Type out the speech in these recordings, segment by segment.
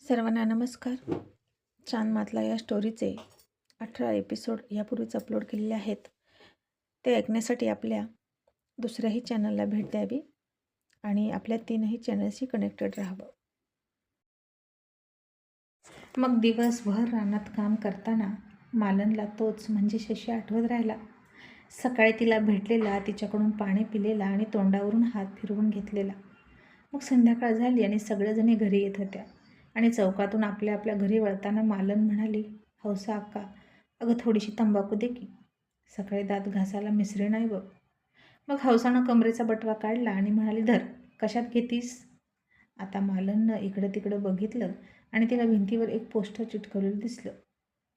सर्वांना नमस्कार. चांदमातला या स्टोरीचे 18 एपिसोड यापूर्वीच अपलोड केलेले आहेत. ते ऐकण्यासाठी आपल्या दुसऱ्याही चॅनलला भेट द्यावी आणि आपल्या 3ही चॅनल्सशी कनेक्टेड राहावं. मग दिवसभर रानात काम करताना मालनला तोच म्हणजे शशी आठवत राहिला. सकाळी तिला भेटलेला, तिच्याकडून पाणी पिलेला आणि तोंडावरून हात फिरवून घेतलेला. मग संध्याकाळ झाली आणि सगळेजणी घरी येत होत्या आणि चौकातून आपल्या आपल्या घरी वळताना मालन म्हणाली, हौसा अक्का, अगं थोडीशी तंबाखू दे की, सकाळी दात घासायला मिसरी नाही बघ. मग हौसानं कमरेचा बटवा काढला आणि म्हणाली, धर, कशात घेतीस? आता मालननं इकडं तिकडं बघितलं आणि तिला भिंतीवर एक पोस्टर चिटकवलेलं दिसलं.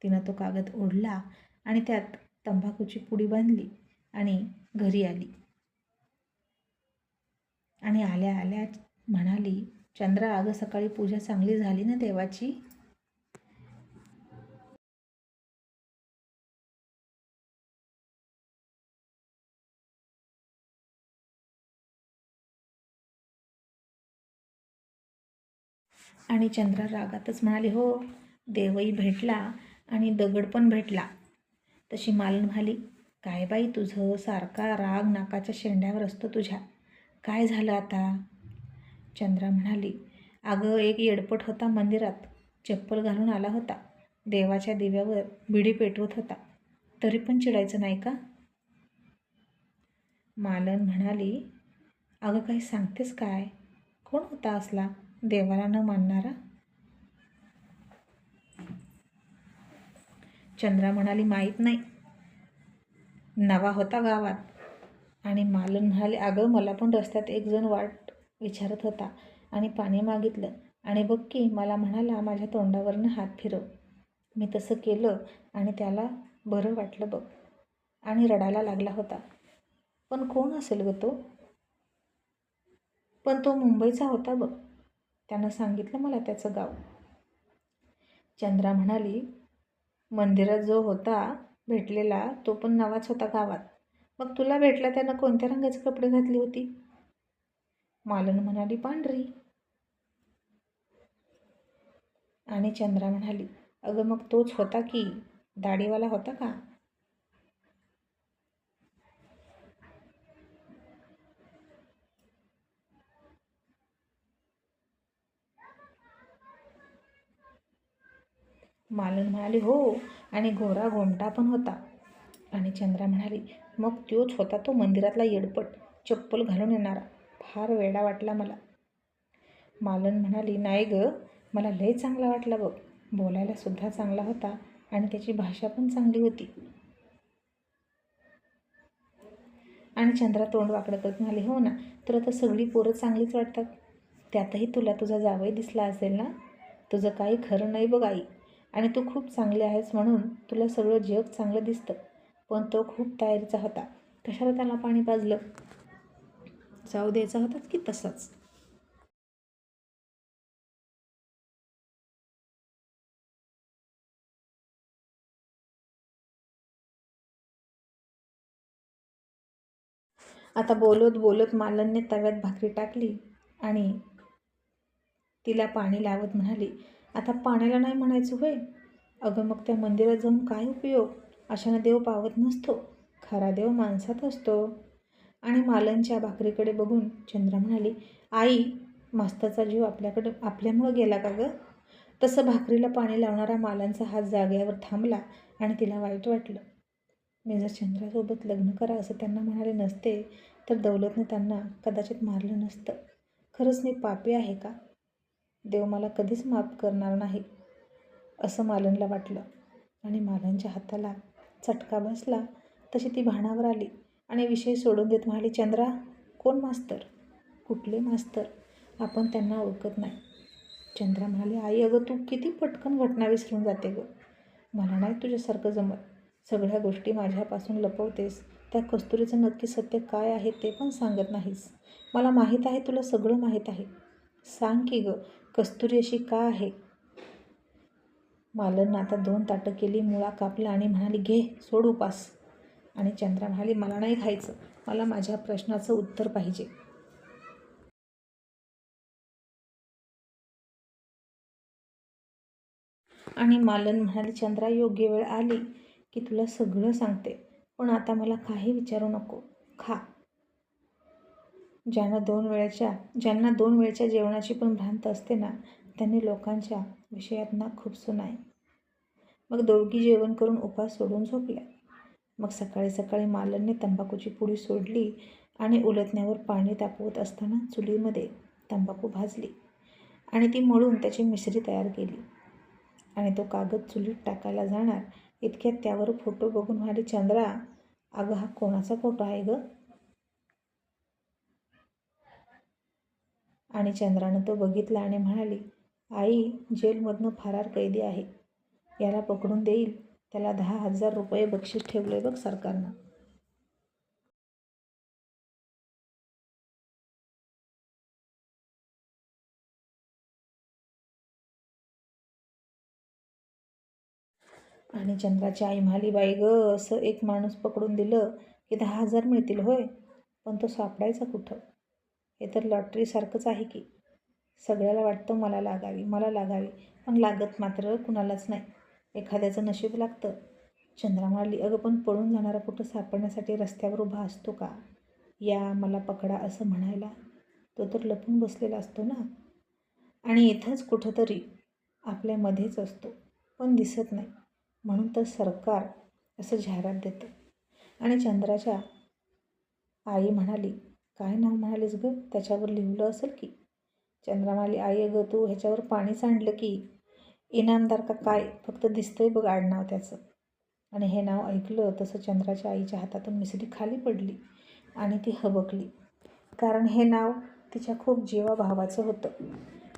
तिनं तो कागद ओढला आणि त्यात तंबाखूची पुडी बांधली आणि घरी आली आणि आल्या आल्या म्हणाली, चंद्रा, अगं सकाळी पूजा चांगली झाली ना देवाची? आणि चंद्रा रागातच म्हणाली, हो, देवही भेटला आणि दगड पण भेटला. तशी मालन म्हणाली, काय बाई तुझं, सारखा राग नाकाच्या शेंड्यावर असतो तुझ्या, काय झालं आता? चंद्रा म्हणाली, अगं एक येडपट होता मंदिरात, चप्पल घालून आला होता, देवाच्या दिव्यावर बिडी पेटवत होता, तरी पण चिडायचं नाही का? मालन म्हणाली, अगं काही सांगतेस काय? कोण होता असला देवाला न मानणारा? चंद्रा म्हणाली, माहीत नाही, नवा होता गावात. आणि मालन म्हणाले, अगं मला पण रस्त्यात एक जण वाट विचारत होता आणि पाणी मागितलं आणि बघ की मला म्हणाला, माझ्या तोंडावरनं हात फिरव. मी तसं केलं आणि त्याला बरं वाटलं बघ आणि रडायला लागला होता. पण कोण असेल ग तो? पण तो मुंबईचा होता बघ, त्यानं सांगितलं मला त्याचं गाव. चंद्रा म्हणाली, मंदिरात जो होता भेटलेला तो पण नवाच होता गावात. मग तुला भेटला त्यानं कोणत्या रंगाचे कपडे घातली होती? मालन म्हणाली, पांढरी. आणि चंद्रा म्हणाली, अगं मग तोच होता की, दाढीवाला होता का? मालन म्हणाली, हो, आणि गोरा गोमटा पण होता. आणि चंद्रा म्हणाली, मग तोच होता तो मंदिरातला येडपट, चप्पल घालून येणारा, फार वेडा वाटला मला. मालन म्हणाली, नाही ग, मला लय चांगला वाटला बघ, बोलायला सुद्धा चांगला होता आणि त्याची भाषा पण चांगली होती. आणि चंद्रा तोंड वाकडं करत म्हणाली, हो ना, तुला तर सगळी पोरं चांगलीच वाटतात, त्यातही तुला तुझा जावई दिसला असेल ना? तुझं काही खरं नाही बघ आई, आणि तू खूप चांगली आहेस म्हणून तुला सगळं जग चांगलं दिसतं. पण तो खूप तयारीचा होता, कशाला त्याला पाणी पाजलं? जाऊ द्यायचा होता की तसाच? आता बोलत बोलत मालनने तव्यात भाकरी टाकली आणि तिला पाणी लावत म्हणाली, आता पाण्याला नाही म्हणायचं होय? अगं मग त्या मंदिरात जाऊन काय उपयोग? अशानं देव पावत नसतो, खरा देव माणसात असतो. आणि मालनच्या भाकरीकडे बघून चंद्रा म्हणाली, आई, मास्तरचा जीव आपल्यामुळं गेला का गं? तसं भाकरीला पाणी लावणारा मालनचा हात जाग्यावर थांबला आणि तिला वाईट वाटलं. मी जर चंद्रासोबत लग्न करा असं त्यांना म्हणाले नसते तर दौलतने त्यांना कदाचित मारलं नसतं. खरंच मी पापी आहे का? देव मला कधीच माफ करणार नाही असं मालनला वाटलं. आणि मालनच्या हाताला चटका बसला तशी ती भानावर आली आणि विषय सोडून देत म्हणाली, चंद्रा, कोण मास्तर? कुठले मास्तर? आपण त्यांना ओळखत नाही. चंद्रा म्हणाली, आई, अगं तू किती पटकन घटना विसरून जाते गं. मला नाही तुझ्यासारखं जमत, सगळ्या गोष्टी माझ्यापासून लपवतेस. त्या कस्तुरीचं नक्की सत्य काय आहे ते पण सांगत नाहीस. मला माहीत आहे, तुला सगळं माहीत आहे. सांग की गं, कस्तुरी अशी का आहे? मालननं आता 2 ताटं केली, मुळा कापला आणि म्हणाली, घे, सोड उपास. आणि चंद्रा म्हणाली, मला नाही खायचं, मला माझ्या प्रश्नाचं उत्तर पाहिजे. आणि मालन म्हणाली, चंद्रा, योग्य वेळ आली की तुला सगळं सांगते, पण आता मला काही विचारू नको. खा. ज्यांना दोन वेळच्या जेवणाची पण भ्रांत असते ना, त्यांनी लोकांच्या विषयात ना खूप सुनाय. मग दोघी जेवण करून उपास सोडून झोपल्या. मग सकाळी सकाळी मालनने तंबाखूची पुडी सोडली आणि उलटण्यावर पाणी तापवत असताना चुलीमध्ये तंबाखू भाजली आणि ती मळून त्याची मिश्री तयार केली आणि तो कागद चुलीत टाकायला जाणार इतक्यात त्यावर फोटो बघून म्हणाली, चंद्रा, अगं हा कोणाचा फोटो आहे ग? आणि चंद्रानं तो बघितला आणि म्हणाली, आई, जेलमधनं फरार कैदी आहे. याला पकडून देईल त्याला 10,000 रुपये बक्षीस ठेवले बघ सरकारनं. आणि चंद्राची आई म्हणाली, बाई ग, असं एक माणूस पकडून दिलं की 10,000 मिळतील होय, पण तो सापडायचा कुठं? हे तर लॉटरीसारखंच आहे की. सगळ्याला वाटतं मला लागावी, पण लागत मात्र कुणालाच नाही. एखाद्याचं नशीब लागतं. चंद्रा म्हणाली, अगं पण पळून जाणारा कुठं सापडण्यासाठी रस्त्यावर उभा असतो का? या, मला पकडा असं म्हणायला. तो तर लपून बसलेला असतो ना. आणि इथंच कुठंतरी आपल्यामध्येच असतो, पण दिसत नाही. म्हणून तर सरकार असं जाहिरात देतं. आणि चंद्राच्या आई म्हणाली, काय नाव म्हणालीस गं? त्याच्यावर लिहिलं असेल की. चंद्रा म्हणाली, आई अगं, तू ह्याच्यावर पाणी सांडलं की. इनामदार का काय, फक्त दिसतंय बघ आडनाव त्याचं. आणि हे नाव ऐकलं तसं चंद्राच्या आईच्या हातातून मिसरी खाली पडली आणि ती हबकली. कारण हे नाव तिच्या खूप जीवाभावाचं होतं.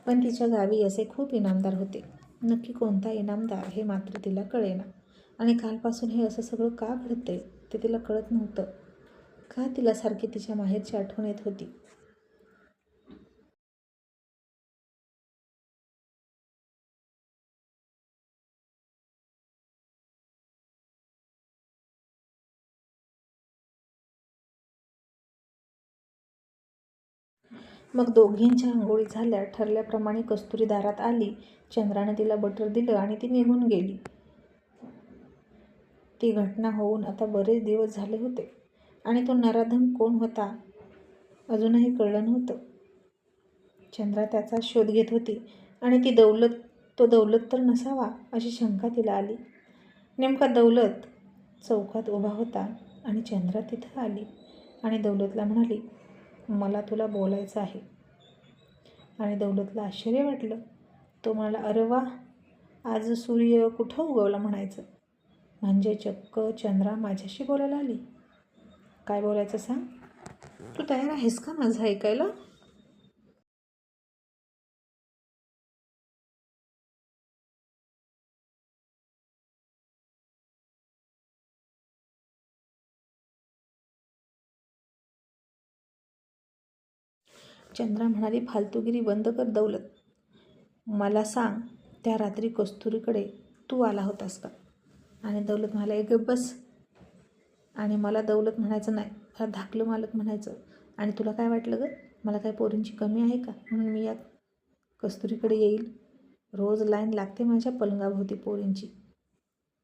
पण तिच्या गावी असे खूप इनामदार होते. नक्की कोणता इनामदार हे मात्र तिला कळेना. आणि कालपासून हे असं सगळं का घडतंय ते तिला कळत नव्हतं. का तिला सारखी तिच्या माहेरची आठवण येत होती. मग दोघींच्या आंघोळी झाल्या. ठरल्याप्रमाणे कस्तुरी दारात आली. चंद्रानं तिला बटर दिलं आणि ती निघून गेली. ती घटना होऊन आता बरेच दिवस झाले होते आणि तो नराधम कोण होता अजूनही कळलं नव्हतं. चंद्रा त्याचा शोध घेत होती आणि तो दौलत तर नसावा अशी शंका तिला आली. नेमका दौलत चौकात उभा होता आणि चंद्रा तिथं आली आणि दौलतला म्हणाली, मला तुला बोलायचं आहे. आणि दौलतला आश्चर्य वाटलं. तो म्हणाला, अरे वा, आज सूर्य कुठं उगवला म्हणायचं. म्हणजे चक्क चंद्रा माझ्याशी बोलायला आली. काय बोलायचं सांग? तू तयार आहेस का माझं ऐकायला? चंद्रा म्हणाली, फालतूगिरी बंद कर दौलत. मला सांग, त्या रात्री कस्तुरीकडे तू आला होतास का? आणि दौलत म्हणाला, एक गप्प बस. आणि मला दौलत म्हणायचं नाही, मला धाकलं मालक म्हणायचं. आणि तुला काय वाटलं गं, मला काय पोरींची कमी आहे का म्हणून मी या कस्तुरीकडे येईल? रोज लाईन लागते माझ्या पलंगाभोवती पोरींची.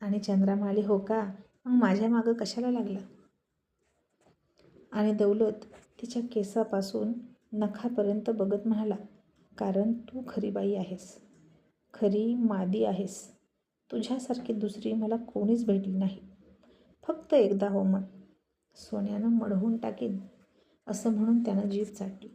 आणि चंद्रा म्हणाली, हो का, मग माझ्या मागं कशाला लागला? आणि दौलत तिच्या केसापासून नखापर्यंत बघत म्हणाला, कारण तू खरी बाई आहेस, खरी मादी आहेस. तुझ्यासारखी दुसरी मला कोणीच भेटली नाही. फक्त एकदा हो म्हण, सोन्यानं मढवून टाकीन. असं म्हणून त्यानं जीभ चाटली.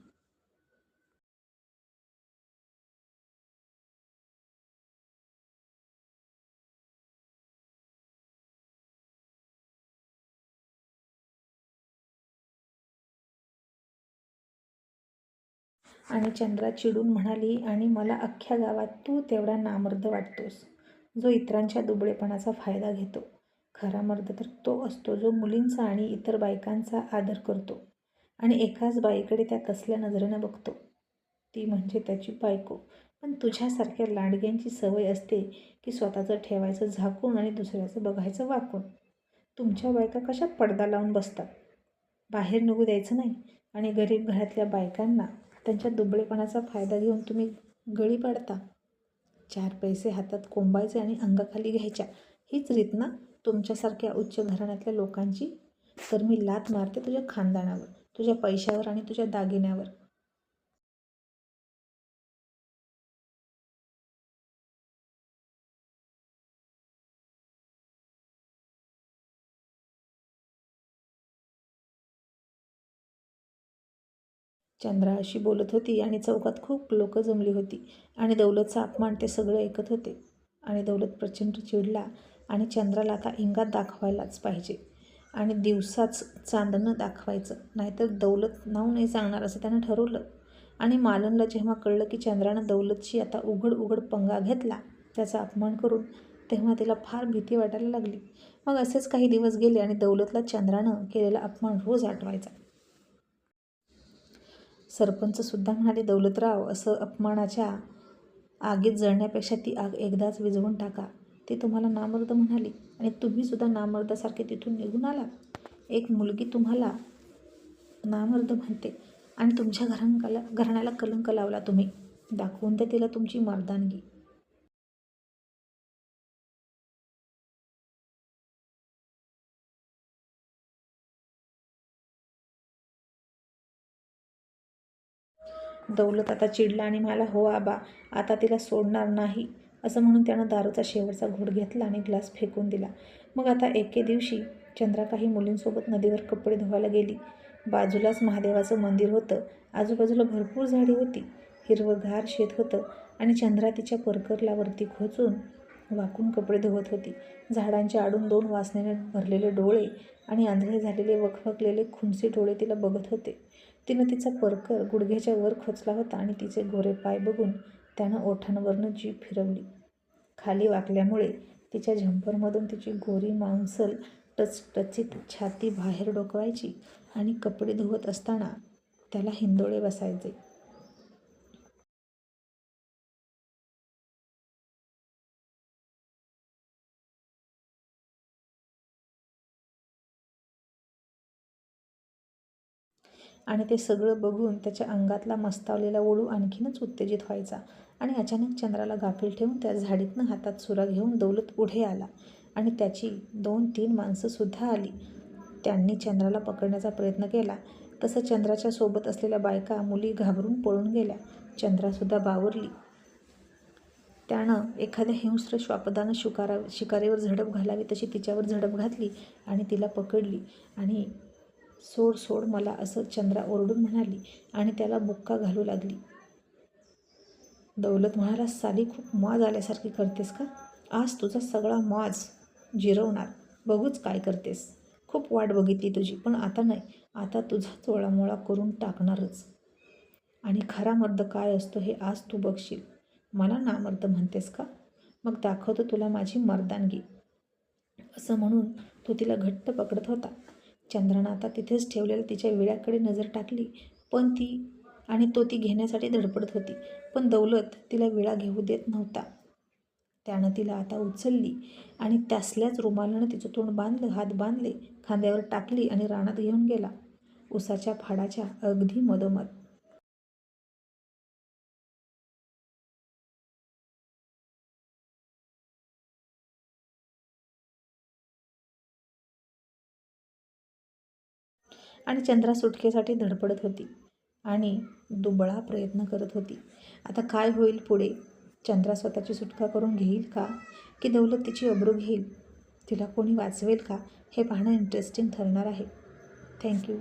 आणि चंद्रा चिडून म्हणाली, आणि मला अख्ख्या गावात तू तेवढा नामर्द वाटतोस, जो इतरांच्या दुबळेपणाचा फायदा घेतो. खरा मर्द तर तो असतो जो मुलींचा आणि इतर बायकांचा आदर करतो आणि एकाच बाईकडे त्या कसल्या नजरेनं बघतो. ती म्हणजे त्याची बायको. पण तुझ्यासारख्या लांडग्यांची सवय असते की स्वतःचं ठेवायचं झाकून आणि दुसऱ्याचं बघायचं वाकून. तुमच्या बायका कशा पडदा लावून बसतात, बाहेर निघू द्यायचं नाही. आणि गरीब घरातल्या बायकांना त्यांच्या दुबळेपणाचा फायदा घेऊन तुम्ही गळी पाडता. 4 पैसे हातात कोंबायचे आणि अंगाखाली घ्यायच्या. हीच रीत ना तुमच्यासारख्या उच्च घराण्यातल्या लोकांची? तर मी लाथ मारते तुझ्या खानदानावर, तुझ्या पैशावर आणि तुझ्या दागिन्यावर. चंद्रा अशी बोलत होती आणि चौकात खूप लोक जमली होती आणि दौलतचा अपमान ते सगळे ऐकत होते. आणि दौलत प्रचंड चिडला आणि चंद्राला आता इंगात दाखवायलाच पाहिजे आणि दिवसाच चांदणं दाखवायचं, नाहीतर दौलत नाव नाही सांगणार असं त्यानं ठरवलं. आणि मालनला जेव्हा कळलं की चंद्रानं दौलतशी आता उघड उघड पंगा घेतला त्याचा अपमान करून, तेव्हा तिला फार भीती वाटायला लागली. मग असेच काही दिवस गेले आणि दौलतला चंद्रानं केलेला अपमान रोज आठवायचा. सरपंचसुद्धा म्हणाले, दौलतराव, असं अपमानाच्या आगीत जळण्यापेक्षा ती आग एकदाच विझवून टाका. ती तुम्हाला नामर्द म्हणाली आणि तुम्हीसुद्धा नामर्दासारखे तिथून निघून आलात. एक मुलगी तुम्हाला नामर्द म्हणते आणि तुमच्या घराण्याला कलंक लावला तुम्ही. दाखवून द्या तिला तुमची मर्दानगी. दौलत आता चिडला आणि म्हणाला, हो आबा, आता तिला सोडणार नाही, असं म्हणून त्यानं दारूचा शेवटचा घोट घेतला आणि ग्लास फेकून दिला. मग आता एके दिवशी चंद्रा काही मुलींसोबत नदीवर कपडे धुवायला गेली. बाजूलाच महादेवाचं मंदिर होतं. आजूबाजूला भरपूर झाडी होती. हिरवंगार शेत होतं आणि चंद्रा तिच्या परकरला वरती खोचून वाकून कपडे धुवत होती. झाडांच्या आडून 2 वासनेने भरलेले डोळे आणि आंधळे झालेले वखवकलेले खुनसी डोळे तिला बघत होते. तिनं तिचा परकर गुडघ्याच्या वर खोचला होता आणि तिचे गोरे पाय बघून त्यानं ओठांवरनं जीभ फिरवली. खाली वाकल्यामुळे तिच्या झंपरमधून तिची गोरी मांसल टचटचीत छाती बाहेर डोकवायची आणि कपडे धुवत असताना त्याला हिंदोळे बसायचे. आणि ते सगळं बघून त्याच्या अंगातला मस्तावलेला ओढू आणखीनच उत्तेजित व्हायचा. आणि अचानक चंद्राला गाफील ठेवून त्या झाडीतनं हातात सुरा घेऊन दौलत पुढे आला आणि त्याची 2-3 माणसंसुद्धा आली. त्यांनी चंद्राला पकडण्याचा प्रयत्न केला. तसं चंद्राच्या सोबत असलेल्या बायका मुली घाबरून पळून गेल्या. चंद्रासुद्धा बावरली. त्यानं एखाद्या हिंस्र श्वापदानं शिकारीवर झडप घालावी तशी तिच्यावर झडप घातली आणि तिला पकडली. आणि सोड सोड मला, असं चंद्रा ओरडून म्हणाली आणि त्याला बुक्का घालू लागली. दौलत म्हणाला, साली खूप मौज आल्यासारखी करतेस का? आज तुझा सगळा मौज जिरवणार, बघूच काय करतेस. खूप वाट बघितली तुझी, पण आता नाही, आता तुझा चोळामोळा करून टाकणारच. आणि खरा मर्द काय असतो हे आज तू बघशील. मला नामर्द म्हणतेस का? मग दाखवतो तुला माझी मर्दानगी. असं म्हणून तो तिला घट्ट पकडत होता. चंद्रानं आता तिथेच ठेवलेल्या तिच्या विळ्याकडे नजर टाकली, तो ती घेण्यासाठी धडपडत होती. पण दौलत तिला विळा घेऊ देत नव्हता. त्यानं तिला आता उचलली आणि त्यासल्याच रुमालानं तिचं तोंड बांधलं, हात बांधले, खांद्यावर टाकली आणि रानात घेऊन गेला, उसाच्या फाडाच्या अगदी मधोमध. आणि चंद्रा सुटकेसाठी धडपडत होती आणि दुबळा प्रयत्न करत होती. आता काय होईल पुढे? चंद्रा स्वतःची सुटका करून घेईल का, की दौलत तिची अब्रू घेईल? तिला कोणी वाचवेल का? हे पाहणं इंटरेस्टिंग ठरणार आहे. थँक्यू.